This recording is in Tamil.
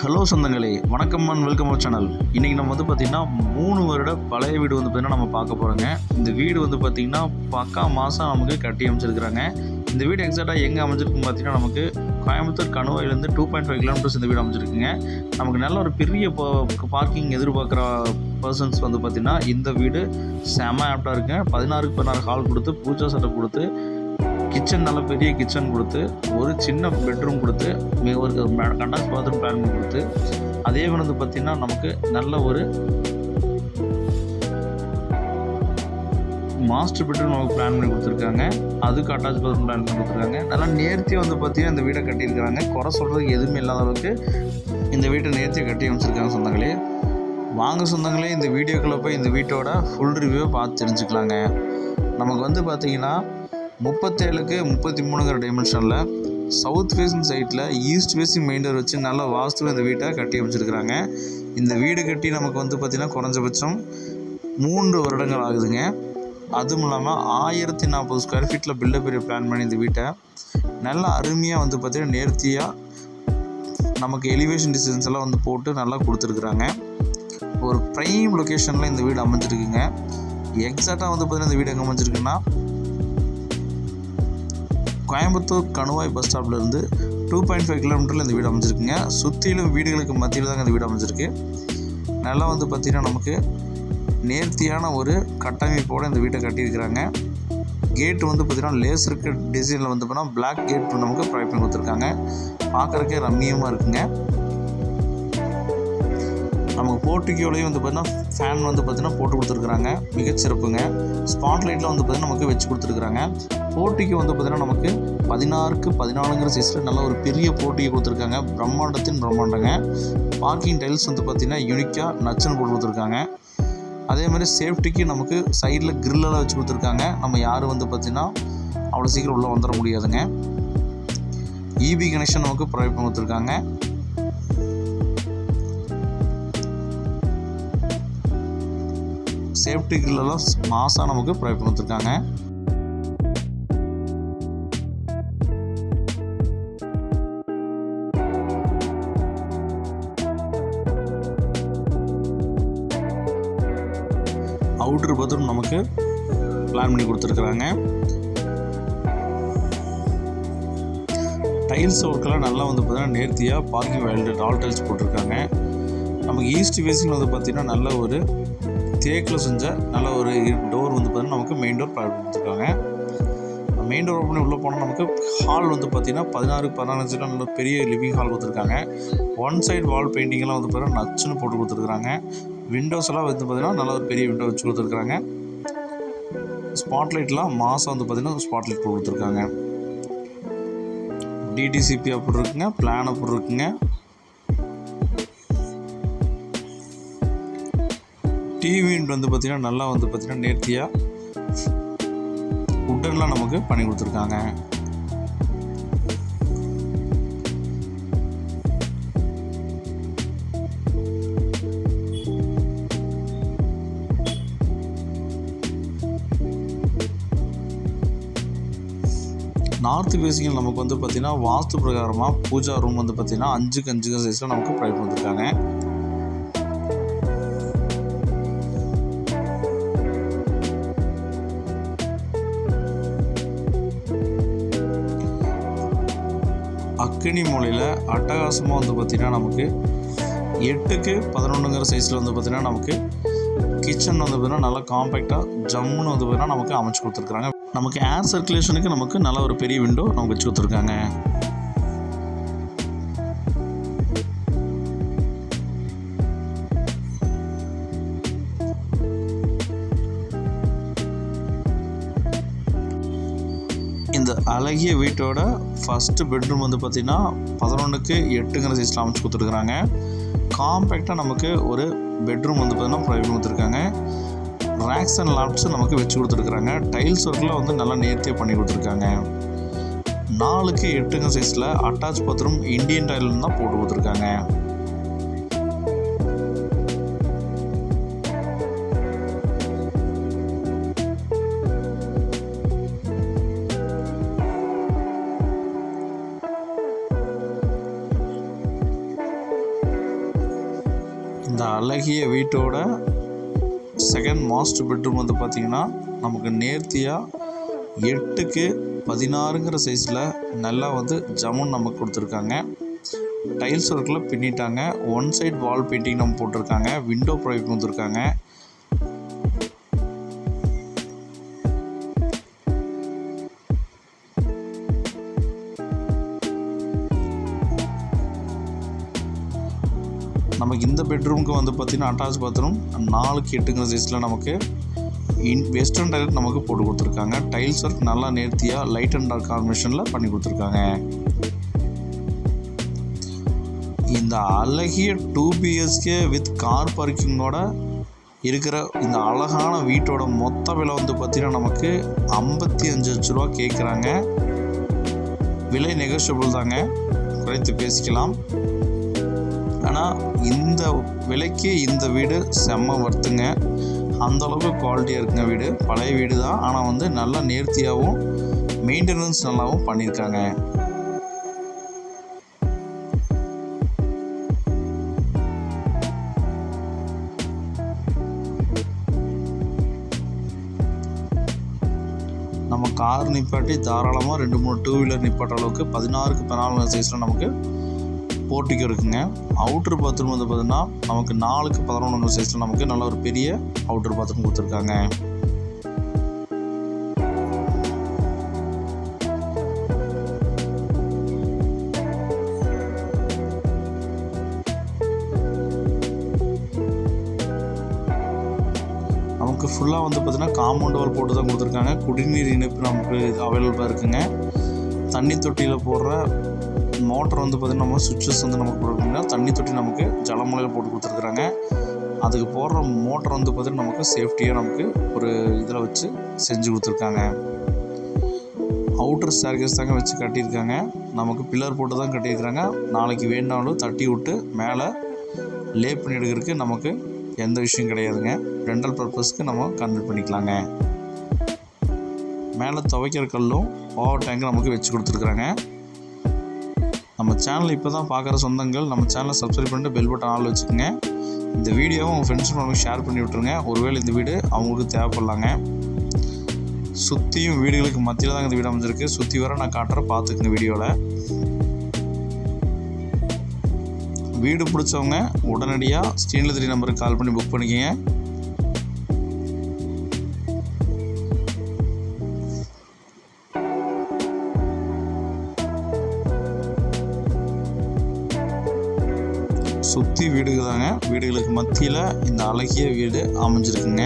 ஹலோ சொந்தங்களே, வணக்கம் அண்ட் வெல்கம் அவர் சேனல். இன்றைக்கி நம்ம பார்த்திங்கன்னா 3 வருட பழைய வீடு பார்த்திங்கன்னா நம்ம பார்க்க போகிறோங்க. இந்த வீடு பார்த்திங்கன்னா பக்கா மாதம் நமக்கு கட்டி அமைச்சிருக்கிறாங்க. இந்த வீடு எக்ஸாக்டாக எங்கே அமைஞ்சிருக்குன்னு பார்த்திங்கன்னா நமக்கு கோயம்புத்தூர் கணுவாயிலேருந்து 2.5 கிலோமீட்டர்ஸ் இந்த வீடு அமைஞ்சிருக்குங்க. நமக்கு நல்ல ஒரு பெரிய பார்க்கிங் எதிர்பார்க்குற பர்சன்ஸ் பார்த்திங்கன்னா இந்த வீடு செம ஆப்டாக இருக்குங்க. 16க்கு 16 ஹால் கொடுத்து, பூஜா செட்டப் கொடுத்து, கிச்சன் நல்ல பெரிய கிச்சன் கொடுத்து, ஒரு சின்ன பெட்ரூம் கொடுத்து, ஒரு கண்டாஸ் பாத்ரூம் பிளான் பண்ணி கொடுத்து, அதே பார்த்திங்கன்னா நமக்கு நல்ல ஒரு மாஸ்டர் பெட்ரூம் நமக்கு பிளான் பண்ணி கொடுத்துருக்காங்க. அதுக்கு அட்டாச் பாத்ரூம் பிளான் பண்ணி கொடுத்துருக்காங்க. நல்லா நேர்த்தியாக பார்த்திங்கன்னா இந்த வீடை கட்டியிருக்கிறாங்க. குறை சொல்கிறதுக்கு எதுவுமே இல்லாத அளவுக்கு இந்த வீட்டை நேர்த்தியாக கட்டி அமைச்சிருக்காங்க சொந்தங்களே. வாங்க சொந்தங்களே, இந்த வீடியோக்குள்ளே போய் இந்த வீட்டோட ஃபுல் ரிவ்யூவை பார்த்து தெரிஞ்சுக்கலாங்க. நமக்கு பார்த்திங்கன்னா 37க்கு 33ங்கிற டைமென்ஷனில் சவுத் ஃபேஸிங் சைட்டில் ஈஸ்ட் ஃபேஸிங் மெயின் டோர் வச்சு நல்ல வாஸ்துவில் இந்த வீட்டை கட்டி அமைச்சிருக்கிறாங்க. இந்த வீடு கட்டி நமக்கு பார்த்திங்கன்னா குறைஞ்சபட்சம் 3 வருடங்கள் ஆகுதுங்க. அதுவும் இல்லாமல் 1040 ஸ்கொயர் ஃபீட்டில் பில்டப் ஏரியா பிளான் பண்ணி இந்த வீட்டை நல்லா அருமையாக பார்த்திங்கன்னா நேர்த்தியாக நமக்கு எலிவேஷன் டிசைன்ஸ் எல்லாம் போட்டு நல்லா கொடுத்துருக்குறாங்க. ஒரு ப்ரைம் லொக்கேஷனில் இந்த வீடு அமைஞ்சிருக்குங்க. எக்ஸாக்டாக பார்த்திங்கன்னா இந்த வீடு எங்கே அமைஞ்சிருக்குன்னா கோயம்புத்தூர் கணுவாய் பஸ் ஸ்டாப்லேருந்து 2.5 கிலோமீட்டரில் இந்த வீடு அமைஞ்சிருக்குங்க. சுற்றிலும் வீடுகளுக்கு மத்தியில் தாங்க இந்த வீடு அமைஞ்சிருக்கு. நல்லா பார்த்திங்கன்னா நமக்கு நேர்த்தியான ஒரு கட்டமைப்போடு இந்த வீட்டை கட்டியிருக்கிறாங்க. கேட்டு பார்த்திங்கன்னா லேசர் கட் டிசைனில் பார்த்தீங்கன்னா பிளாக் கேட் நமக்கு ப்ரொவைட் பண்ணி கொடுத்துருக்காங்க. பார்க்குறக்கே ரம்மியமாக இருக்குங்க. நமக்கு போர்ட்டிக்கோலையும் பார்த்திங்கன்னா ஃபேன் பார்த்திங்கன்னா போட்டு கொடுத்துருக்குறாங்க. மிகச்சிறப்புங்க. ஸ்பாட் லைட்டில் பார்த்திங்கன்னா நமக்கு வச்சு கொடுத்துருக்குறாங்க. போர்ட்டிக்கு பார்த்திங்கன்னா நமக்கு 16க்கு 14ங்கிற சைஸில் நல்ல ஒரு பெரிய போர்ட்டிக்கு கொடுத்துருக்காங்க. பிரம்மாண்டத்தின் பிரம்மாண்டங்க. பார்க்கிங் டைல்ஸ் பார்த்திங்கன்னா யூனிக்காக நச்சுன்னு போட்டு கொடுத்துருக்காங்க. அதே மாதிரி சேஃப்டிக்கு நமக்கு சைடில் கிரில்லெல்லாம் வச்சு கொடுத்துருக்காங்க. நம்ம யாரும் பார்த்திங்கன்னா அவ்வளோ சீக்கிரம் உள்ளே வந்துட முடியாதுங்க. இபி கனெக்ஷன் நமக்கு ப்ரொவைட் பண்ணி கொடுத்துருக்காங்க. சேஃப்டி கிரில்லெல்லாம் மாசாக நமக்கு ப்ரொவைட் பண்ணி கொடுத்துருக்காங்க. அவுட்ரு பாத்ரூம் நமக்கு பிளான் பண்ணி கொடுத்துருக்குறாங்க. டைல்ஸ் ஒர்க்கெல்லாம் நல்லா பார்த்திங்கன்னா நேர்த்தியாக பார்க்கிங் வைல்டு ஆல் டைல்ஸ் போட்டிருக்காங்க. நமக்கு ஈஸ்ட் ஃபேஸிங் பார்த்திங்கன்னா நல்ல ஒரு தேக்கில் செஞ்ச நல்ல ஒரு டோர் பார்த்திங்கன்னா நமக்கு மெயின் டோர் பிளான் கொடுத்துருக்காங்க. மெயின் டோர் ஓப்பன் உள்ளே போனால் நமக்கு ஹால் பார்த்திங்கன்னா 16க்கு 14 நல்ல பெரிய லிவிங் ஹால் கொடுத்துருக்காங்க. ஒன் சைடு வால் பெயிண்டிங்கெல்லாம் பார்த்திங்கன்னா நச்சுன்னு போட்டு கொடுத்துருக்குறாங்க. விண்டோஸ் எல்லாம் பார்த்திங்கன்னா நல்ல ஒரு பெரிய விண்டோ வச்சு கொடுத்துருக்குறாங்க. ஸ்பாட்லைட்லாம் மாதம் பார்த்திங்கன்னா ஸ்பாட்லைட் போட்டு கொடுத்துருக்காங்க. டிடிசிபி அப்படி இருக்குங்க, பிளான் அப்படி இருக்குங்க. டிவி பார்த்திங்கன்னா நல்லா பார்த்திங்கன்னா நேர்த்தியாக உட்டன்லாம் நமக்கு பண்ணி கொடுத்துருக்காங்க. நார்த் ஃபேஸிங்கில் நமக்கு பார்த்திங்கன்னா வாஸ்து பிரகாரமாக பூஜா ரூம் பார்த்திங்கன்னா 5க்கு 5 சைஸில் நமக்கு ப்ரொவைட் பண்ணியிருக்காங்க. அக்கினி மூலையில் அட்டகாசமாக பார்த்திங்கன்னா நமக்கு 8க்கு 11ங்கிற சைஸில் பார்த்திங்கன்னா நமக்கு கிச்சன் பார்த்திங்கன்னா நல்லா காம்பேக்டாக ஜம்முன்னு பார்த்திங்கன்னா நமக்கு அமைச்சு கொடுத்துருக்குறாங்க. நமக்கு ஏர் சர்க்குலேஷனுக்கு நமக்கு நல்ல ஒரு பெரிய விண்டோ நமக்கு வச்சு கொடுத்துருக்காங்க. இந்த அழகிய வீட்டோட ஃபஸ்ட்டு பெட்ரூம் பார்த்திங்கன்னா 11க்கு 8ங்கிற சைஸில் அமைச்சு கொடுத்துருக்குறாங்க. காம்பேக்டாக நமக்கு ஒரு பெட்ரூம் பார்த்திங்கன்னா ப்ரொவைட் கொடுத்துருக்காங்க. ரேக்ஸ் அண்ட் லாப்ட்ஸ் நமக்கு வச்சு கொடுத்துருக்குறாங்க. டைல்ஸ் ஒர்க்கில் நல்லா நேர்த்தியாக பண்ணி கொடுத்துருக்காங்க. 4க்கு 8ங்க சைஸில் அட்டாச் பாத்ரூம் இந்தியன் டைல் தான் போட்டு கொடுத்துருக்காங்க. இந்த அழகிய வீட்டோட செகண்ட் மாஸ்டர் பெட்ரூம் வந்து பார்த்திங்கன்னா நமக்கு நேர்த்தியாக 8க்கு 16ங்கிற சைஸில் நல்லா வந்து ஜமுன் நமக்கு கொடுத்துருக்காங்க. டைல்ஸ் ஒர்க்கில் பின்னிட்டாங்க. ஒன் சைட் வால் பெயிண்டிங் நம்ம போட்டிருக்காங்க. விண்டோ ப்ரொவைட் கொடுத்துருக்காங்க. நமக்கு இந்த பெட்ரூமுக்கு வந்து பார்த்திங்கன்னா அட்டாச் பாத்ரூம் 4க்கு 8ங்கிற சைஸில் நமக்கு வெஸ்டர்ன் டைல் நமக்கு போட்டு கொடுத்துருக்காங்க. டைல்ஸ் ஒர்க் நல்லா நேர்த்தியாக லைட் அண்ட் டார்க் காம்பினேஷனில் பண்ணி கொடுத்துருக்காங்க. இந்த அழகிய 2 BHK வித் கார் பார்க்கிங்கோட இருக்கிற இந்த அழகான வீட்டோட மொத்த விலை வந்து பார்த்திங்கன்னா நமக்கு 55 லட்ச ரூபா கேட்குறாங்க. விலை நெகோஷியபிள் தாங்க, குறைத்து பேசிக்கலாம். ஆனால் இந்த விலைக்கு இந்த வீடு செம்ம வர்த்துங்க. அந்தளவுக்கு குவாலிட்டியாக இருக்குங்க. வீடு பழைய வீடு தான், ஆனால் வந்து நல்லா நேர்த்தியாகவும் மெயின்டெனன்ஸ் நல்லாவும் பண்ணியிருக்காங்க. நம்ம கார் நிப்பாட்டி தாராளமாக 2-3 டூ வீலர் நிப்பாட்ட அளவுக்கு 16க்கு 14 சைஸில் நமக்கு போர்ட்டிகோ இருக்குங்க. அவுட்ரு பாத்ரூம் வந்து பார்த்திங்கன்னா நமக்கு 4க்கு 11 சைஸில் நமக்கு நல்ல ஒரு பெரிய அவுட்ரு பாத்ரூம் கொடுத்துருக்காங்க. நமக்கு ஃபுல்லாக வந்து பார்த்திங்கன்னா காம்பவுண்ட் வால் போட்டு தான் கொடுத்துருக்காங்க. குடிநீர் இணைப்பு நமக்கு அவைலபிளாக இருக்குங்க. தண்ணி தொட்டியில் போடுற மோட்டர் வந்து பார்த்திங்கன்னா நம்ம சுவிட்சஸ் வந்து நமக்கு கொடுக்குறாங்க. தண்ணி தொட்டி நமக்கு ஜலமுலையில் போட்டு கொடுத்துருக்குறாங்க. அதுக்கு போடுற மோட்டர் வந்து பார்த்திங்கன்னா நமக்கு சேஃப்டியாக நமக்கு ஒரு இதில் வச்சு செஞ்சு கொடுத்துருக்காங்க. அவுட்டர் ஸ்டேர்கேஸ் தாங்க வச்சு கட்டியிருக்காங்க. நமக்கு பில்லர் போட்டு தான் கட்டியிருக்கிறாங்க. நாளைக்கு வேணாலும் தட்டி விட்டு மேலே லே பண்ணி எடுக்கிறதுக்கு நமக்கு எந்த விஷயம் கிடையாதுங்க. ரெண்டல் பர்பஸ்க்கு நம்ம கன்வெர்ட் பண்ணிக்கலாங்க. மேலே துவைக்கிற கல்லும் பவர் டேங்கும் நமக்கு வச்சு கொடுத்துருக்குறாங்க. நம்ம சேனல் இப்போ தான் பார்க்குற சொந்தங்கள் நம்ம சேனலை சப்ஸ்கிரைப் பண்ணிட்டு பெல் பட்டன் ஆல் வச்சுக்கோங்க. இந்த வீடியோவை உங்கள் ஃப்ரெண்ட்ஸும் நமக்கு ஷேர் பண்ணி விட்ருங்க. ஒருவேளை இந்த வீடு அவங்களுக்கு தேவைப்படலாங்க. சுற்றியும் வீடுகளுக்கு மத்தியில் தான் இந்த வீடு அமைஞ்சிருக்கு. சுற்றி வர நான் காட்டுற பார்த்துக்குங்க வீடியோவில். வீடு பிடிச்சவங்க உடனடியாக ஸ்க்ரீனில் 3 நம்பருக்கு கால் பண்ணி புக் பண்ணிக்கோங்க. சுற்றி வீடுகள் தாங்க. வீடுகளுக்கு மத்தியில் இந்த அழகிய வீடு அமைஞ்சிருக்குங்க.